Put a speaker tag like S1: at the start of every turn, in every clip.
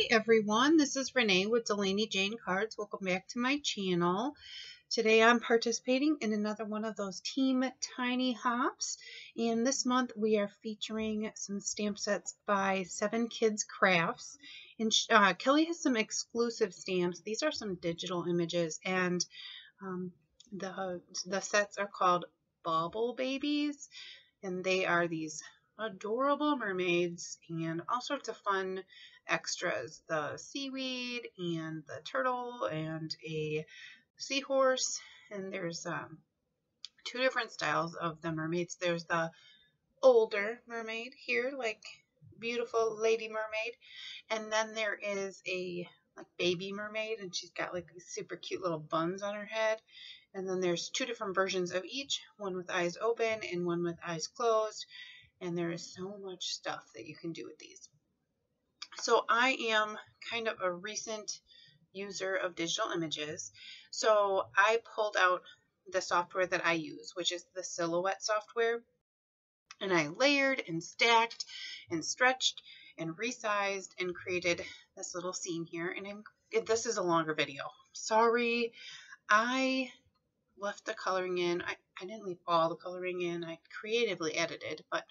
S1: Hi everyone, this is Renee with Delaney Jane Cards. Welcome back to my channel. Today I'm participating in another one of those Team Tiny Hops, and this month we are featuring some stamp sets by 7 Kids Crafts. And Kelly has some exclusive stamps. These are some digital images, and the sets are called Bubble Babies, and they are these adorable mermaids and all sorts of fun extras. The seaweed and the turtle and a seahorse, and there's 2 different styles of the mermaids. There's the older mermaid here, like beautiful lady mermaid, and then there is a like baby mermaid, and she's got like these super cute little buns on her head. And then there's 2 different versions of each, one with eyes open and one with eyes closed. And there is so much stuff that you can do with these. So I am kind of a recent user of digital images. So I pulled out the software that I use, which is the Silhouette software. And I layered and stacked and stretched and resized and created this little scene here. And this is a longer video. Sorry, I left the coloring in. I didn't leave all the coloring in. I creatively edited, but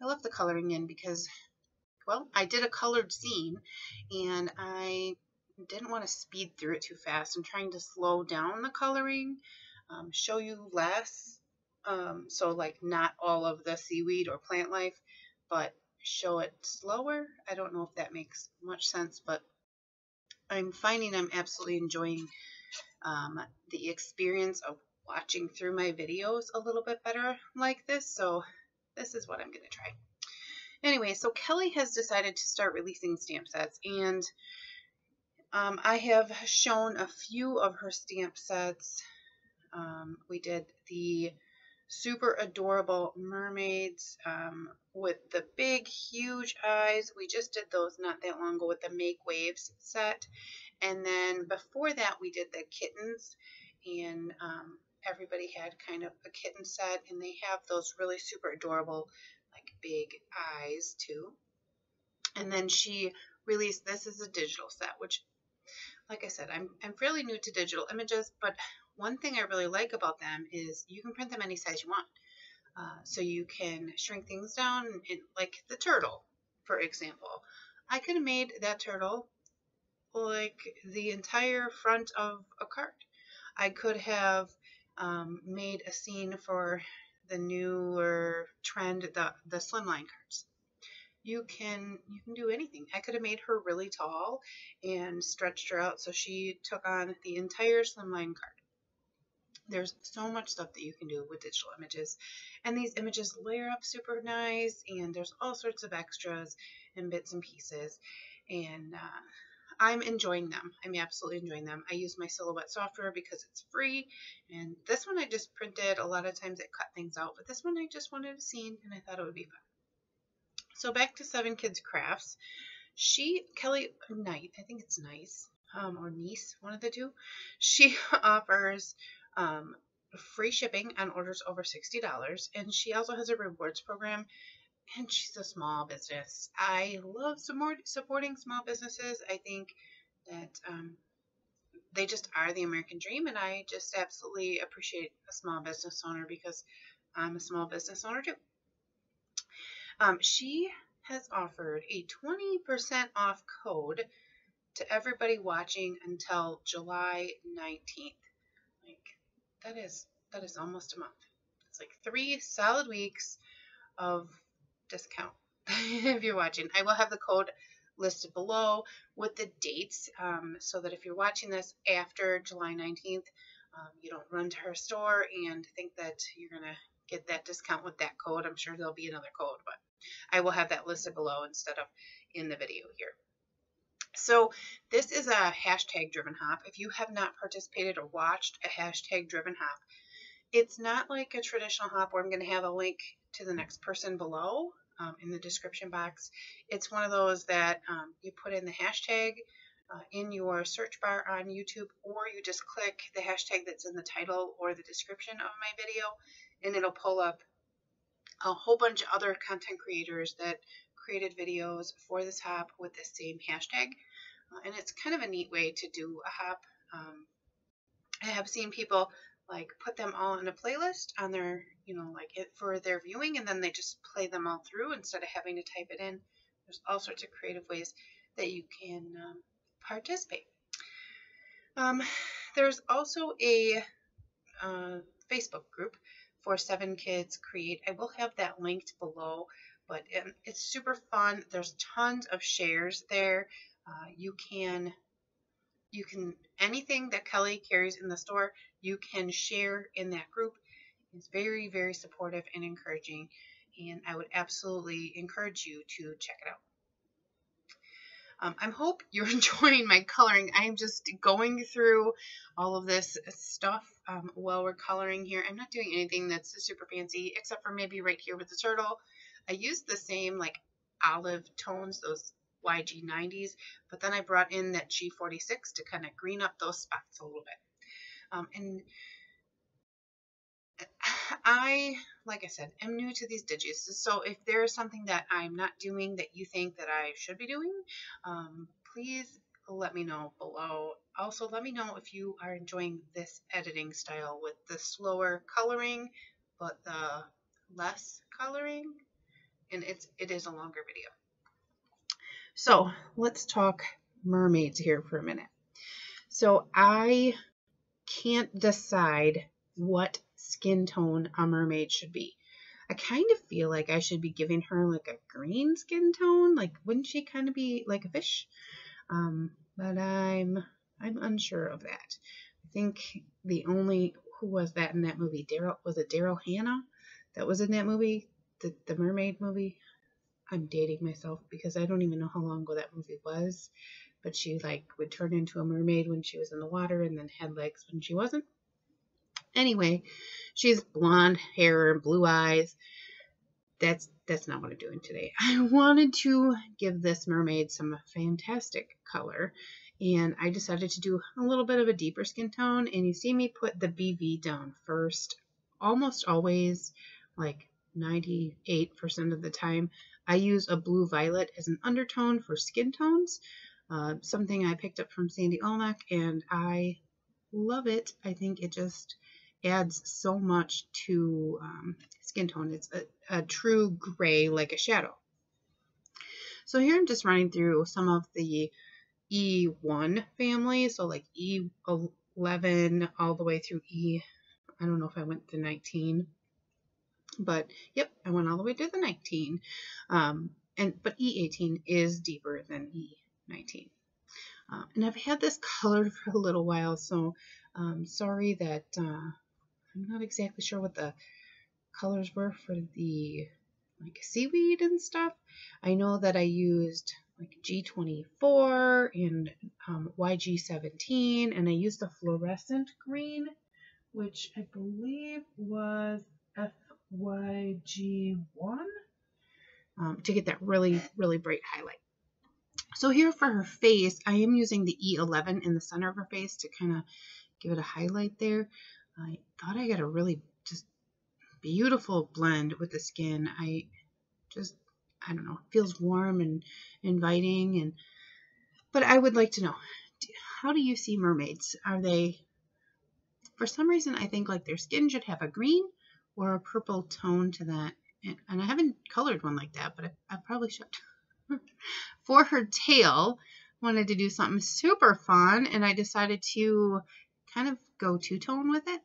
S1: I left the coloring in because, well, I did a colored scene and I didn't want to speed through it too fast. I'm trying to slow down the coloring, show you less. So like not all of the seaweed or plant life, but show it slower. I don't know if that makes much sense, but I'm finding I'm absolutely enjoying the experience of watching through my videos a little bit better like this. So this is what I'm going to try. Anyway, so Kelly has decided to start releasing stamp sets, and I have shown a few of her stamp sets. We did the super adorable mermaids with the big, huge eyes. We just did those not that long ago with the Make Waves set. And then before that, we did the kittens, and everybody had kind of a kitten set, and they have those really super adorable, like big eyes too. And then she released this as a digital set, which, like I said, I'm fairly new to digital images, but one thing I really like about them is you can print them any size you want. So you can shrink things down, like the turtle, for example. I could have made that turtle like the entire front of a card. I could have made a scene for the newer trend, the slimline cards. You can do anything. I could have made her really tall and stretched her out so she took on the entire slimline card. There's so much stuff that you can do with digital images, and these images layer up super nice, and there's all sorts of extras and bits and pieces, and I'm enjoying them. I'm absolutely enjoying them. I use my Silhouette software because it's free, and this one I just printed. A lot of times it cut things out, but this one I just wanted a scene, and I thought it would be fun. So back to 7 Kids Crafts. Kelly Knight, I think it's Nice, or Niece, one of the two. She offers free shipping on orders over $60, and she also has a rewards program. And she's a small business. I love supporting small businesses. I think that they just are the American dream, and I just absolutely appreciate a small business owner because I'm a small business owner too. She has offered a 20% off code to everybody watching until July 19th. Like that is almost a month. It's like 3 solid weeks of discount if you're watching. I will have the code listed below with the dates so that if you're watching this after July 19th, you don't run to her store and think that you're going to get that discount with that code. I'm sure there'll be another code, but I will have that listed below instead of in the video here. So this is a hashtag driven hop. If you have not participated or watched a hashtag driven hop, it's not like a traditional hop where I'm going to have a link to the next person below in the description box. It's one of those that you put in the hashtag in your search bar on YouTube, or you just click the hashtag that's in the title or the description of my video, and it'll pull up a whole bunch of other content creators that created videos for this hop with the same hashtag, and it's kind of a neat way to do a hop. I have seen people like put them all in a playlist on their, like it for their viewing, and then they just play them all through instead of having to type it in. There's all sorts of creative ways that you can participate. There's also a Facebook group for 7 Kids Create. I will have that linked below, but it's super fun. There's tons of shares there. You can anything that Kelly carries in the store, you can share in that group. It's very, very supportive and encouraging, and I would absolutely encourage you to check it out. I hope you're enjoying my coloring. I am just going through all of this stuff while we're coloring here. I'm not doing anything that's super fancy, except for maybe right here with the turtle. I used the same like olive tones, those YG90s, but then I brought in that G46 to kind of green up those spots a little bit. And I, like I said, am new to these digis, so if there is something that I'm not doing that you think that I should be doing, please let me know below. Also, let me know if you are enjoying this editing style with the slower coloring, but the less coloring, and it is a longer video. So let's talk mermaids here for a minute. So I can't decide what skin tone a mermaid should be. I kind of feel like I should be giving her like a green skin tone. Like, wouldn't she kind of be like a fish? But I'm unsure of that. I think who was that in that movie? Was it Daryl Hannah that was in that movie? The mermaid movie? I'm dating myself because I don't even know how long ago that movie was, but she like would turn into a mermaid when she was in the water and then had legs when she wasn't. Anyway, she's blonde hair and blue eyes. That's not what I'm doing today. I wanted to give this mermaid some fantastic color, and I decided to do a little bit of a deeper skin tone, and you see me put the BV down first. Almost always, like 98% of the time, I use a blue violet as an undertone for skin tones. Something I picked up from Sandy Olmec, and I love it. I think it just adds so much to skin tone. It's a true gray, like a shadow. So here I'm just running through some of the E1 family, so like E11 all the way through I don't know if I went to 19, but yep, I went all the way to the 19. But E18 is deeper than E19. And I've had this colored for a little while, so sorry that I'm not exactly sure what the colors were for the like seaweed and stuff. I know that I used like G24 and YG17, and I used the fluorescent green, which I believe was FYG1, to get that really, really bright highlight. So here for her face, I am using the E11 in the center of her face to kind of give it a highlight there. I thought I got a really just beautiful blend with the skin. I don't know, it feels warm and inviting. But I would like to know, how do you see mermaids? Are they, for some reason, I think like their skin should have a green or a purple tone to that. And I haven't colored one like that, but I probably should. For her tail, I wanted to do something super fun, and I decided to kind of go two-tone with it.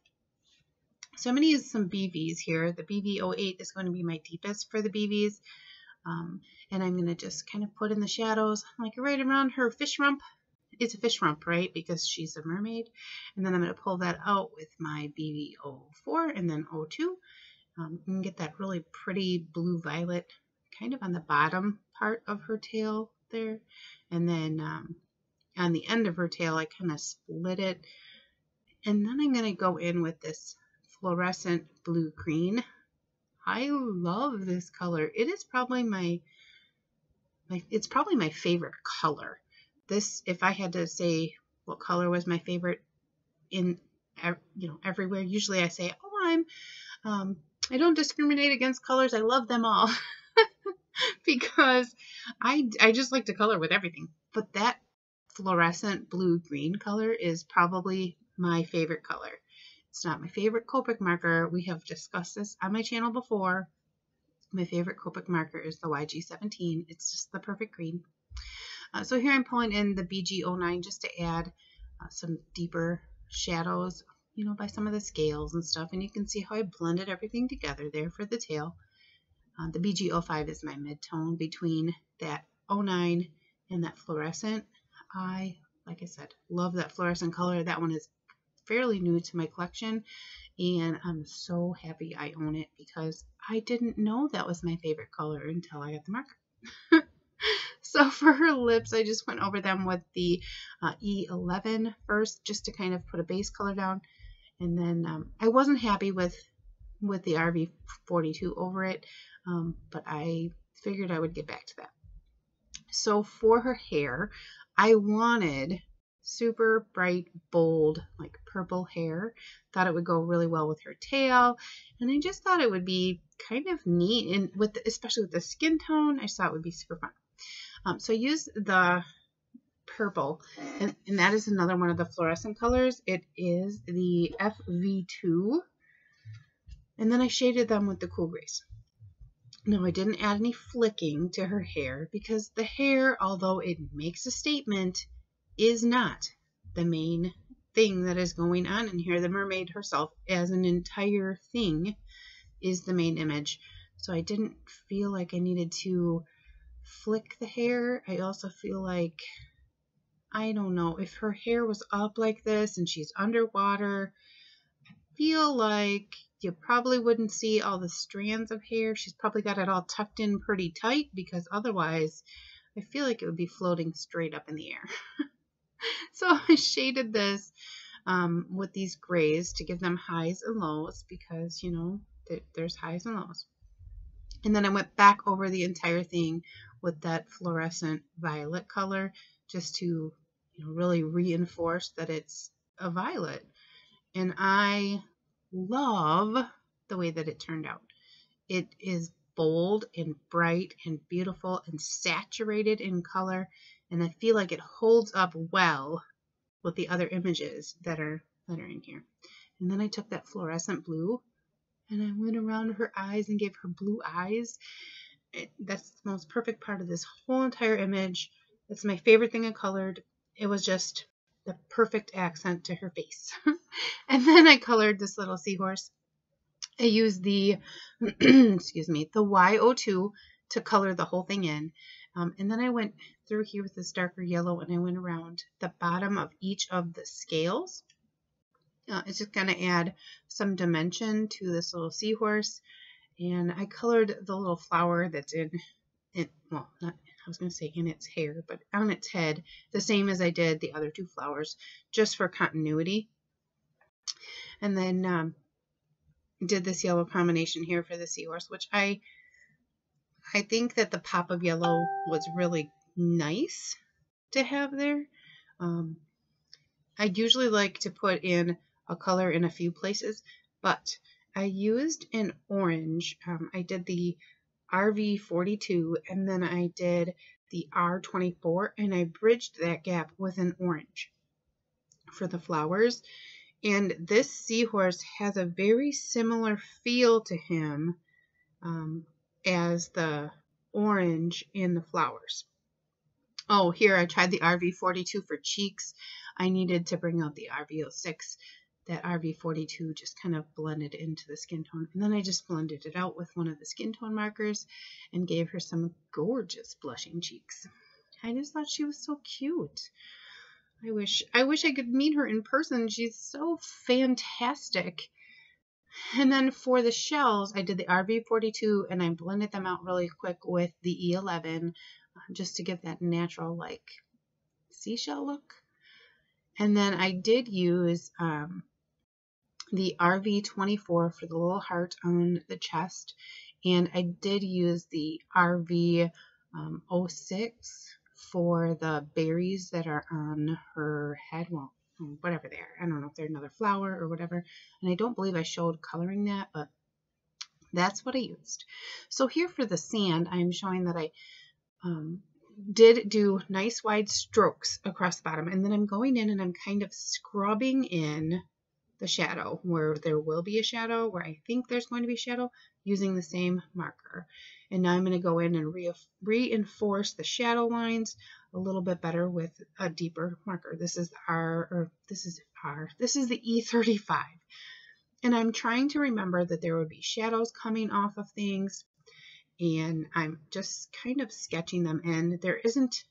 S1: So I'm going to use some BVs here. The BV08 is going to be my deepest for the BVs. And I'm going to just kind of put in the shadows, like right around her fish rump. It's a fish rump, right? Because she's a mermaid. And then I'm going to pull that out with my BV04 and then 02. You can get that really pretty blue-violet kind of on the bottom part of her tail there. And then on the end of her tail, I kind of split it. And then I'm going to go in with this fluorescent blue-green. I love this color. It is probably it's probably my favorite color. This, if I had to say what color was my favorite in, everywhere, usually I say, oh, I don't discriminate against colors. I love them all. because I just like to color with everything. But that fluorescent blue-green color is probably my favorite color. It's not my favorite Copic marker. We have discussed this on my channel before. My favorite Copic marker is the YG17. It's just the perfect green. So here I'm pulling in the BG09 just to add some deeper shadows, you know, by some of the scales and stuff. And you can see how I blended everything together there for the tail. The BG05 is my mid-tone between that 09 and that fluorescent. Like I said, love that fluorescent color. That one is fairly new to my collection, and I'm so happy I own it because I didn't know that was my favorite color until I got the marker. So for her lips, I just went over them with the E11 first, just to kind of put a base color down. And then I wasn't happy with the RV42 over it, but I figured I would get back to that. So for her hair, I wanted super bright, bold, like purple hair. Thought it would go really well with her tail, and I just thought it would be kind of neat, and especially with the skin tone, I just thought it would be super fun. So I used the purple, and that is another one of the fluorescent colors. It is the FV2, and then I shaded them with the cool grays. Now, I didn't add any flicking to her hair because the hair, although it makes a statement, is not the main thing that is going on in here. The mermaid herself as an entire thing is the main image. So I didn't feel like I needed to flick the hair. I also feel like, I don't know, if her hair was up like this and she's underwater, I feel like you probably wouldn't see all the strands of hair. She's probably got it all tucked in pretty tight, because otherwise I feel like it would be floating straight up in the air. So I shaded this with these grays to give them highs and lows, because, you know, there's highs and lows. And then I went back over the entire thing with that fluorescent violet color, just to, you know, really reinforce that it's a violet. And I love the way that it turned out. It is bold and bright and beautiful and saturated in color, and I feel like it holds up well with the other images that are in here. And then I took that fluorescent blue and I went around her eyes and gave her blue eyes. That's the most perfect part of this whole entire image. It's my favorite thing I colored. It was just the perfect accent to her face. And then I colored this little seahorse. I used the excuse me, the Y02 to color the whole thing in. And then I went through here with this darker yellow, and I went around the bottom of each of the scales. It's just going to add some dimension to this little seahorse. And I colored the little flower that's in it, well, not, I was going to say in its hair, but on its head, the same as I did the other two flowers, just for continuity. And then did this yellow combination here for the seahorse, which I think that the pop of yellow was really nice to have there. I usually like to put in a color in a few places, but I used an orange. I did the RV42, and then I did the R24, and I bridged that gap with an orange for the flowers. And this seahorse has a very similar feel to him as the orange in the flowers. Oh, here I tried the RV42 for cheeks. I needed to bring out the RV06. That RV42 just kind of blended into the skin tone. And then I just blended it out with one of the skin tone markers and gave her some gorgeous blushing cheeks. I just thought she was so cute. I wish I could meet her in person. She's so fantastic. And then for the shells, I did the RV42 and I blended them out really quick with the E11 just to give that natural, like, seashell look. And then I did use the RV24 for the little heart on the chest, and I did use the RV06 for the berries that are on her head. Well, whatever they are. I don't know if they're another flower or whatever. And I don't believe I showed coloring that, but That's what I used. So here for the sand, I'm showing that I did do nice wide strokes across the bottom, and then I'm going in and I'm kind of scrubbing in the shadow where there will be a shadow, where I think there's going to be a shadow, using the same marker. And now I'm going to go in and reinforce the shadow lines a little bit better with a deeper marker. This is the E35. And I'm trying to remember that there would be shadows coming off of things, and I'm just kind of sketching them in. There isn't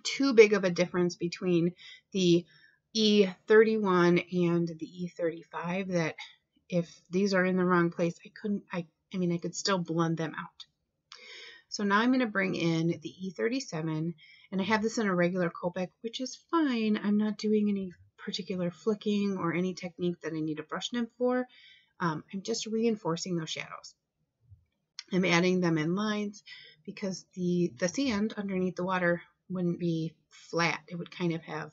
S1: too big of a difference between the E31 and the E35 that if these are in the wrong place, I could still blend them out. So now I'm going to bring in the E37, and I have this in a regular Copic, which is fine. I'm not doing any particular flicking or any technique that I need a brush nib for. I'm just reinforcing those shadows. I'm adding them in lines because the sand underneath the water wouldn't be flat. It would kind of have,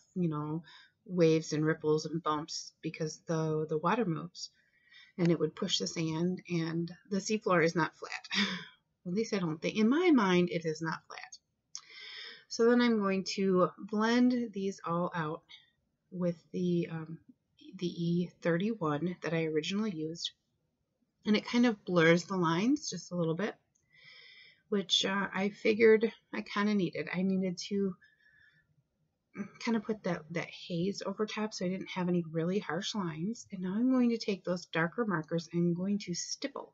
S1: waves and ripples and bumps because the water moves, and it would push the sand, and the seafloor is not flat. At least I don't think. In my mind, it is not flat. So then I'm going to blend these all out with the E31 that I originally used. And it kind of blurs the lines just a little bit, which I figured I kind of needed. I needed to kind of put that haze over top so I didn't have any really harsh lines. And now I'm going to take those darker markers and I'm going to stipple,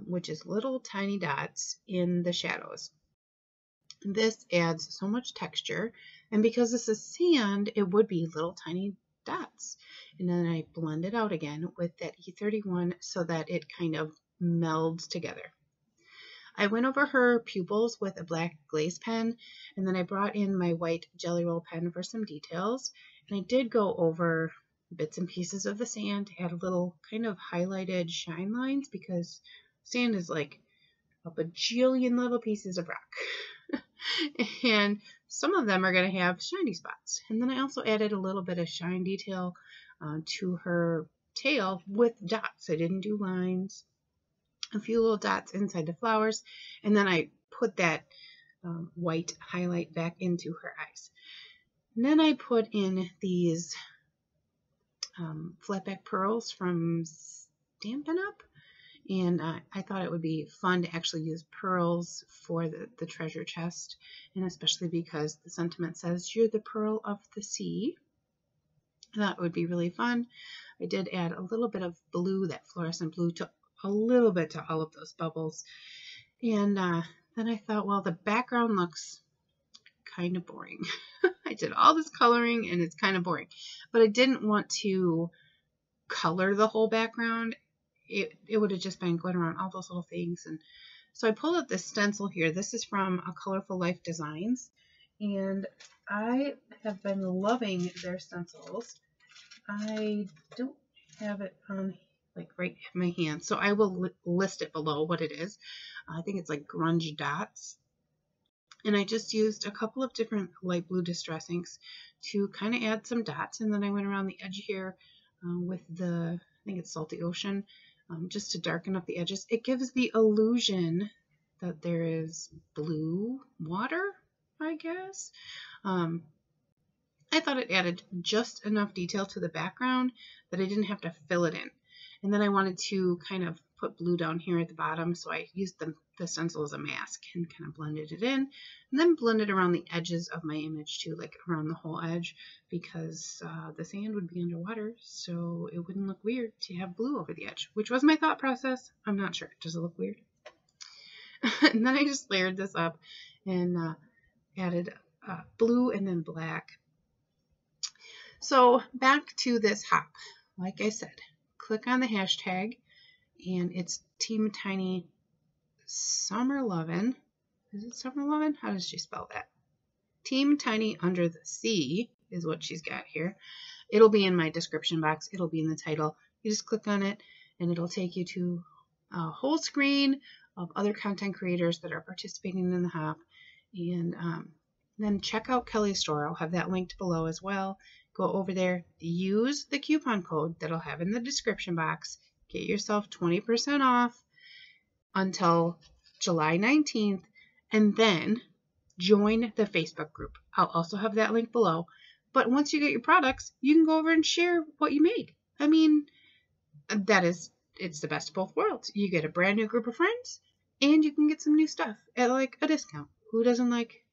S1: which is little tiny dots in the shadows. This adds so much texture, and because this is sand, it would be little tiny dots. And then I blend it out again with that E31 so that it kind of melds together. I went over her pupils with a black glaze pen, and then I brought in my white Jelly Roll pen for some details. And I did go over bits and pieces of the sand to add a little kind of highlighted shine lines, because sand is like a bajillion little pieces of rock. And some of them are going to have shiny spots. And then I also added a little bit of shine detail to her tail with dots. I didn't do lines. A few little dots inside the flowers. And then I put that white highlight back into her eyes. And then I put in these flatback pearls from Stampin' Up! And I thought it would be fun to actually use pearls for the treasure chest, and especially because the sentiment says you're the pearl of the sea. That would be really fun. I did add a little bit of blue, that fluorescent blue, to a little bit to all of those bubbles. And then I thought, well, the background looks kind of boring. I did all this coloring and it's kind of boring, but I didn't want to color the whole background. It would have just been going around all those little things. And so I pulled up this stencil here. This is from A Colorful Life Designs, and I have been loving their stencils. I don't have it on right in my hand, so I will list it below what it is. I think it's like grunge dots, and I just used a couple of different light blue distress inks to kind of add some dots, and then I went around the edge here with I think it's Salty Ocean, just to darken up the edges. It gives the illusion that there is blue water, I guess. I thought it added just enough detail to the background that I didn't have to fill it in. And then I wanted to kind of put blue down here at the bottom, so I used the stencil as a mask and kind of blended it in, and then blended around the edges of my image too, like around the whole edge, because the sand would be underwater, so it wouldn't look weird to have blue over the edge, which was my thought process. I'm not sure. Does it look weird? And then I just layered this up and added blue and then black. So back to this hop. Like I said, click on the hashtag, and it's Team Tiny Summer Lovin'. Is it Summer Lovin'? How does she spell that? Team Tiny Under the Sea is what she's got here. It'll be in my description box. It'll be in the title. You just click on it, and it'll take you to a whole screen of other content creators that are participating in the hop. And then check out Kelly's store. I'll have that linked below as well. Go over there, use the coupon code that I'll have in the description box, Get yourself 20% off until July 19th, and then join the Facebook group. I'll also have that link below. But once you get your products, you can go over and share what you made. I mean, it's the best of both worlds. You get a brand new group of friends, and you can get some new stuff at like a discount. Who doesn't like,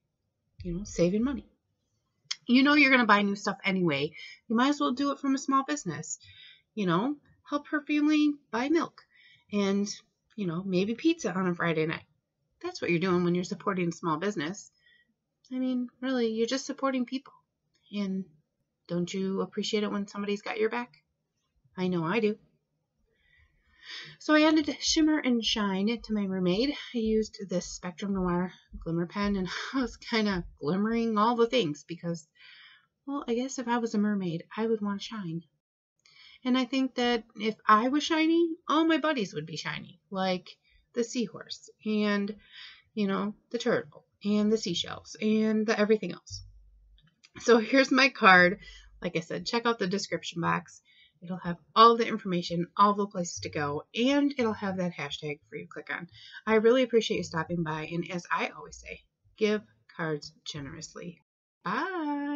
S1: saving money? You're going to buy new stuff anyway. You might as well do it from a small business. Help her family buy milk and, maybe pizza on a Friday night. That's what you're doing when you're supporting a small business. I mean, really, you're just supporting people. And don't you appreciate it when somebody's got your back? I know I do. So I added shimmer and shine to my mermaid. I used this Spectrum Noir glimmer pen, and I was kind of glimmering all the things because, well, I guess if I was a mermaid, I would want to shine. And I think that if I was shiny, all my buddies would be shiny, like the seahorse and, the turtle and the seashells and the everything else. So here's my card. Like I said, check out the description box. It'll have all the information, all the places to go, and it'll have that hashtag for you to click on. I really appreciate you stopping by, and as I always say, give cards generously. Bye!